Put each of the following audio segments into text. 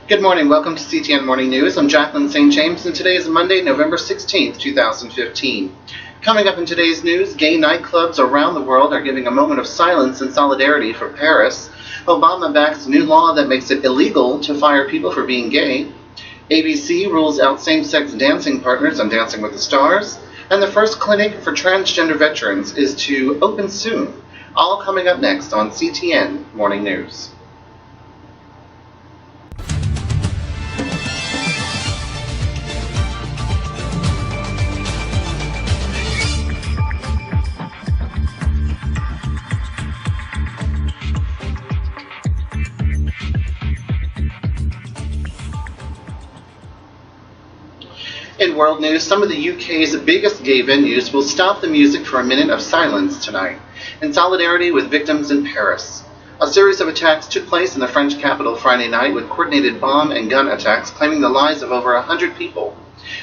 Good morning. Welcome to CTN Morning News. I'm Jaclyn St James, and today is Monday, November 16th, 2015. Coming up in today's news, gay nightclubs around the world are giving a moment of silence and solidarity for Paris. Obama backs new law that makes it illegal to fire people for being gay. ABC rules out same-sex dancing partners on Dancing with the Stars. And the first clinic for transgender veterans is to open soon. All coming up next on CTN Morning News. In world news, some of the UK's biggest gay venues will stop the music for a minute of silence tonight, in solidarity with victims in Paris. A series of attacks took place in the French capital Friday night, with coordinated bomb and gun attacks claiming the lives of over 100 people.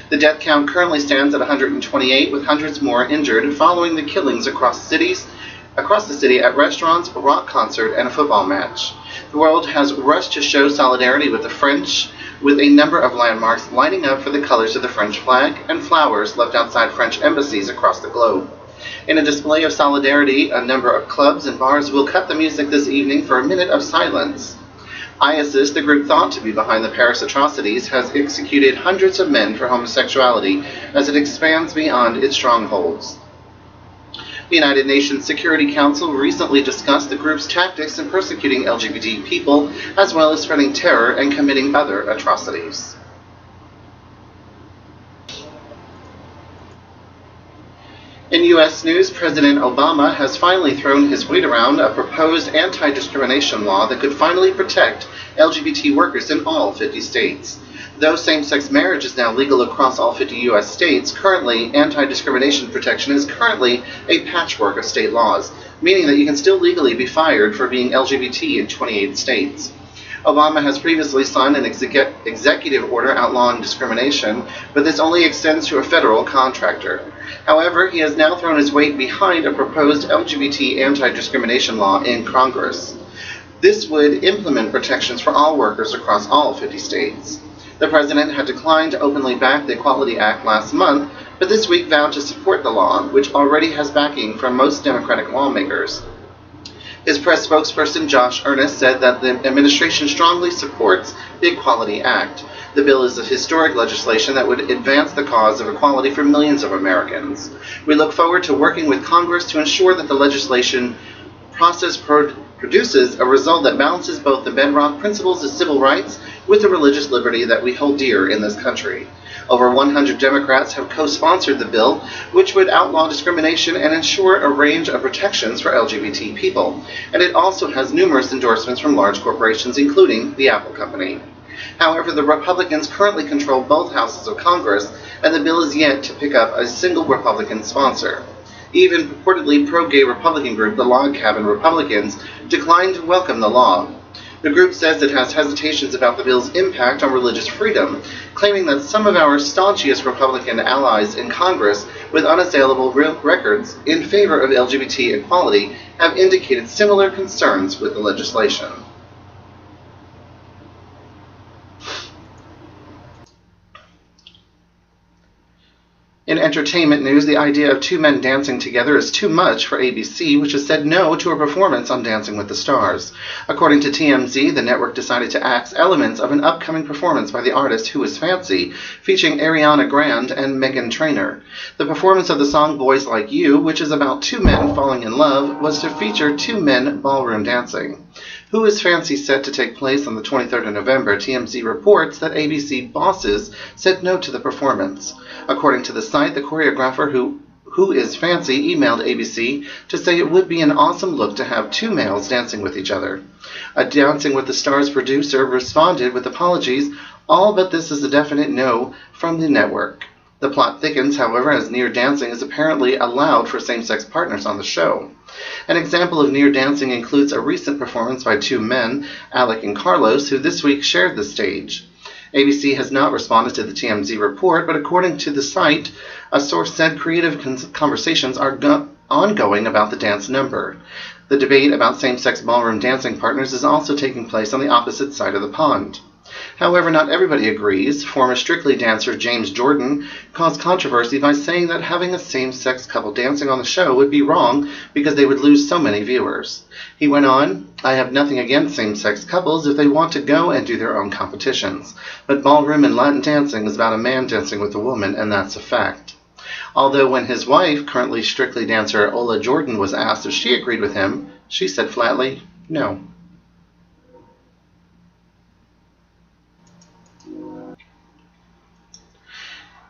The death count currently stands at 128, with hundreds more injured following the killings across the city at restaurants, a rock concert, and a football match. The world has rushed to show solidarity with the French, with a number of landmarks lighting up for the colors of the French flag and flowers left outside French embassies across the globe. In a display of solidarity, a number of clubs and bars will cut the music this evening for a minute of silence. ISIS, the group thought to be behind the Paris atrocities, has executed hundreds of men for homosexuality as it expands beyond its strongholds. The United Nations Security Council recently discussed the group's tactics in persecuting LGBT people, as well as spreading terror and committing other atrocities. In U.S. news, President Obama has finally thrown his weight around a proposed anti-discrimination law that could finally protect LGBT workers in all 50 states. Though same-sex marriage is now legal across all 50 U.S. states, currently anti-discrimination protection is currently a patchwork of state laws, meaning that you can still legally be fired for being LGBT in 28 states. Obama has previously signed an executive order outlawing discrimination, but this only extends to a federal contractor. However, he has now thrown his weight behind a proposed LGBT anti-discrimination law in Congress. This would implement protections for all workers across all 50 states. The president had declined to openly back the Equality Act last month, but this week vowed to support the law, which already has backing from most Democratic lawmakers. His press spokesperson, Josh Earnest, said that the administration strongly supports the Equality Act. The bill is a historic legislation that would advance the cause of equality for millions of Americans. We look forward to working with Congress to ensure that the legislation process produces a result that balances both the bedrock principles of civil rights with the religious liberty that we hold dear in this country. Over 100 Democrats have co-sponsored the bill, which would outlaw discrimination and ensure a range of protections for LGBT people. And it also has numerous endorsements from large corporations, including the Apple company. However, the Republicans currently control both houses of Congress, and the bill is yet to pick up a single Republican sponsor. Even purportedly pro-gay Republican group, the Log Cabin Republicans, declined to welcome the law. The group says it has hesitations about the bill's impact on religious freedom, claiming that some of our staunchest Republican allies in Congress with unassailable records in favor of LGBT equality have indicated similar concerns with the legislation. In entertainment news, the idea of two men dancing together is too much for ABC, which has said no to a performance on Dancing with the Stars. According to TMZ, the network decided to axe elements of an upcoming performance by the artist Who Is Fancy, featuring Ariana Grande and Meghan Trainor. The performance of the song Boys Like You, which is about two men falling in love, was to feature two men ballroom dancing. Who Is Fancy set to take place on the 23rd of November, TMZ reports that ABC bosses said no to the performance. According to the site, the choreographer Who Is Fancy emailed ABC to say it would be an awesome look to have two males dancing with each other. A Dancing with the Stars producer responded with apologies, all but this is a definite no from the network. The plot thickens, however, as near dancing is apparently allowed for same-sex partners on the show. An example of near dancing includes a recent performance by two men, Alec and Carlos, who this week shared the stage. ABC has not responded to the TMZ report, but according to the site, a source said creative conversations are ongoing about the dance number. The debate about same-sex ballroom dancing partners is also taking place on the opposite side of the pond. However, not everybody agrees. Former Strictly dancer James Jordan caused controversy by saying that having a same-sex couple dancing on the show would be wrong because they would lose so many viewers. He went on, "I have nothing against same-sex couples if they want to go and do their own competitions. But ballroom and Latin dancing is about a man dancing with a woman, and that's a fact." Although when his wife, currently Strictly dancer Ola Jordan, was asked if she agreed with him, she said flatly, no.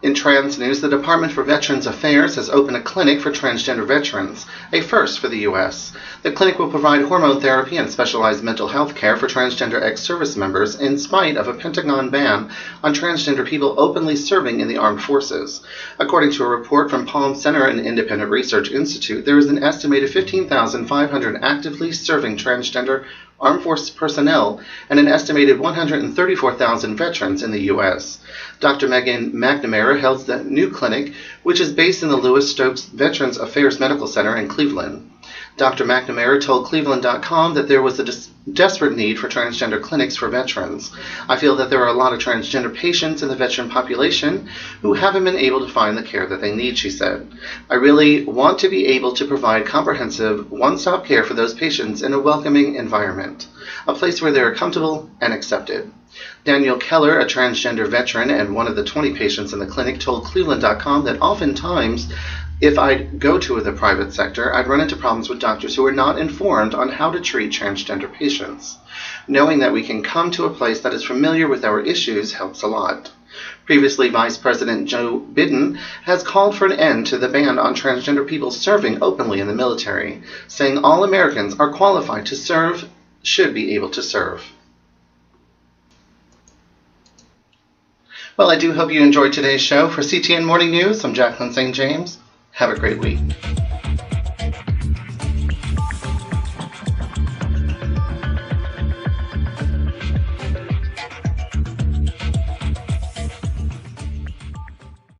In trans news, the Department for Veterans Affairs has opened a clinic for transgender veterans, a first for the U.S. The clinic will provide hormone therapy and specialized mental health care for transgender ex-service members in spite of a Pentagon ban on transgender people openly serving in the armed forces. According to a report from Palm Center and Independent Research Institute, there is an estimated 15,500 actively serving transgender armed forces personnel and an estimated 134,000 veterans in the U.S. Dr. Megan McNamara heads the new clinic, which is based in the Lewis Stokes Veterans Affairs Medical Center in Cleveland. Dr. McNamara told Cleveland.com that there was a desperate need for transgender clinics for veterans. "I feel that there are a lot of transgender patients in the veteran population who haven't been able to find the care that they need," she said. "I really want to be able to provide comprehensive, one-stop care for those patients in a welcoming environment, a place where they are comfortable and accepted." Daniel Keller, a transgender veteran and one of the 20 patients in the clinic, told Cleveland.com that oftentimes, if I'd go to the private sector, I'd run into problems with doctors who are not informed on how to treat transgender patients. Knowing that we can come to a place that is familiar with our issues helps a lot. Previously, Vice President Joe Biden has called for an end to the ban on transgender people serving openly in the military, saying all Americans are qualified to serve should be able to serve. Well, I do hope you enjoyed today's show. For CTN Morning News, I'm Jaclyn St James. Have a great week.